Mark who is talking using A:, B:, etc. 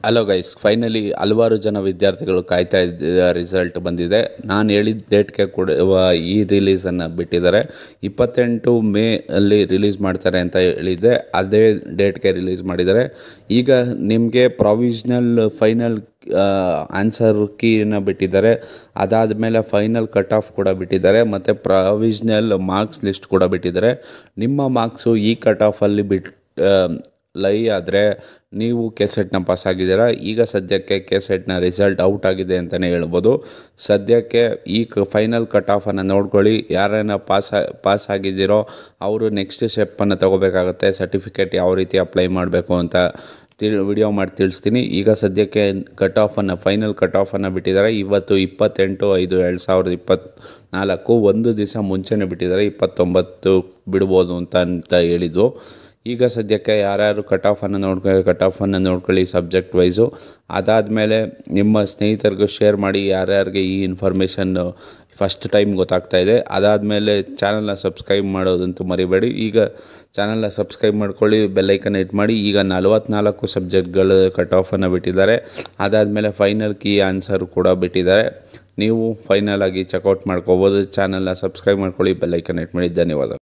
A: Hello guys, finally ಹಲವಾರು ಜನ ವಿದ್ಯಾರ್ಥಿಗಳು ಕಾಯ್ತಾ ಇದ್ದ ರಿಸಲ್ಟ್ ಬಂದಿದೆ. ನಾನು ಹೇಳಿದ ಡೇಟ್ಗೆ ಕೂಡ ಈ ರಿಲೀಸನ್ನು ಬಿಟ್ಟಿದ್ದಾರೆ. 28 ಮೇ ಅಲ್ಲಿ ರಿಲೀಸ್ ಮಾಡ್ತಾರೆ ಅಂತ ಹೇಳಿದ್ದೆ, ಅದೇ ಡೇಟ್ಗೆ ರಿಲೀಸ್ ಮಾಡಿದ್ದಾರೆ. ಈಗ ನಿಮಗೆ ಪ್ರಾವಿಷನಲ್ ಫೈನಲ್ ಆನ್ಸರ್ ಕೀನ ಬಿಟ್ಟಿದ್ದಾರೆ. ಅದಾದಮೇಲೆ ಫೈನಲ್ ಕಟ್ ಆಫ್ ಕೂಡ ಬಿಟ್ಟಿದ್ದಾರೆ ಮತ್ತು ಪ್ರಾವಿಷನಲ್ ಮಾರ್ಕ್ಸ್ ಲಿಸ್ಟ್ ಕೂಡ ಬಿಟ್ಟಿದ್ದಾರೆ. ನಿಮ್ಮ ಮಾರ್ಕ್ಸು ಈ ಕಟ್ ಆಫಲ್ಲಿ ಲೈ ಆದರೆ ನೀವು ಕೆಸೆಟ್ನ ಪಾಸ್ ಆಗಿದ್ದೀರಾ. ಈಗ ಸದ್ಯಕ್ಕೆ ಕೆಸೆಟ್ನ ರಿಸಲ್ಟ್ ಔಟ್ ಆಗಿದೆ ಅಂತಲೇ ಹೇಳ್ಬೋದು. ಸದ್ಯಕ್ಕೆ ಈ ಫೈನಲ್ ಕಟ್ ಆಫನ್ನು ನೋಡ್ಕೊಳ್ಳಿ. ಯಾರನ್ನ ಪಾಸ್ ಆಗಿದ್ದೀರೋ ಅವರು ನೆಕ್ಸ್ಟ್ ಸ್ಟೆಪ್ಪನ್ನು ತೊಗೋಬೇಕಾಗತ್ತೆ. ಸರ್ಟಿಫಿಕೇಟ್ ಯಾವ ರೀತಿ ಅಪ್ಲೈ ಮಾಡಬೇಕು ಅಂತ ವಿಡಿಯೋ ಮಾಡಿ ತಿಳಿಸ್ತೀನಿ. ಈಗ ಸದ್ಯಕ್ಕೆ ಫೈನಲ್ ಕಟ್ ಆಫನ್ನು ಬಿಟ್ಟಿದ್ದಾರೆ. ಇವತ್ತು 28/5/2024 ಒಂದು ದಿವಸ ಮುಂಚೆನೇ ಬಿಟ್ಟಿದ್ದಾರೆ. 29 ಬಿಡ್ಬೋದು ಅಂತ ಹೇಳಿದ್ವು. ಈಗ ಸದ್ಯಕ್ಕೆ ಯಾರ್ಯಾರು ಕಟ್ ಆಫನ್ನು ನೋಡ್ಕೊಳ್ಳಿ ಸಬ್ಜೆಕ್ಟ್ ವೈಸು. ಅದಾದಮೇಲೆ ನಿಮ್ಮ ಸ್ನೇಹಿತರಿಗೂ ಶೇರ್ ಮಾಡಿ, ಯಾರ್ಯಾರಿಗೆ ಈ ಇನ್ಫಾರ್ಮೇಷನ್ನು ಫಸ್ಟ್ ಟೈಮ್ ಗೊತ್ತಾಗ್ತಾ ಇದೆ. ಅದಾದಮೇಲೆ ಚಾನಲ್ನ ಸಬ್ಸ್ಕ್ರೈಬ್ ಮಾಡೋದಂತೂ ಮರಿಬೇಡಿ. ಈಗ ಚಾನಲ್ನ ಸಬ್ಸ್ಕ್ರೈಬ್ ಮಾಡ್ಕೊಳ್ಳಿ, ಬೆಲ್ಲೈಕನ್ ಹಿಟ್ ಮಾಡಿ. ಈಗ 44 ಸಬ್ಜೆಕ್ಟ್ಗಳು ಕಟ್ ಆಫನ್ನು ಬಿಟ್ಟಿದ್ದಾರೆ. ಅದಾದಮೇಲೆ ಫೈನಲ್ ಕೀ ಆನ್ಸರ್ ಕೂಡ ಬಿಟ್ಟಿದ್ದಾರೆ. ನೀವು ಫೈನಲ್ ಆಗಿ ಚೆಕ್ಔಟ್ ಮಾಡ್ಕೋಬೋದು. ಚಾನಲ್ನ ಸಬ್ಸ್ಕ್ರೈಬ್ ಮಾಡ್ಕೊಳ್ಳಿ, ಬೆಲ್ಲೈಕನ್ ಹಿಟ್ ಮಾಡಿ. ಧನ್ಯವಾದ.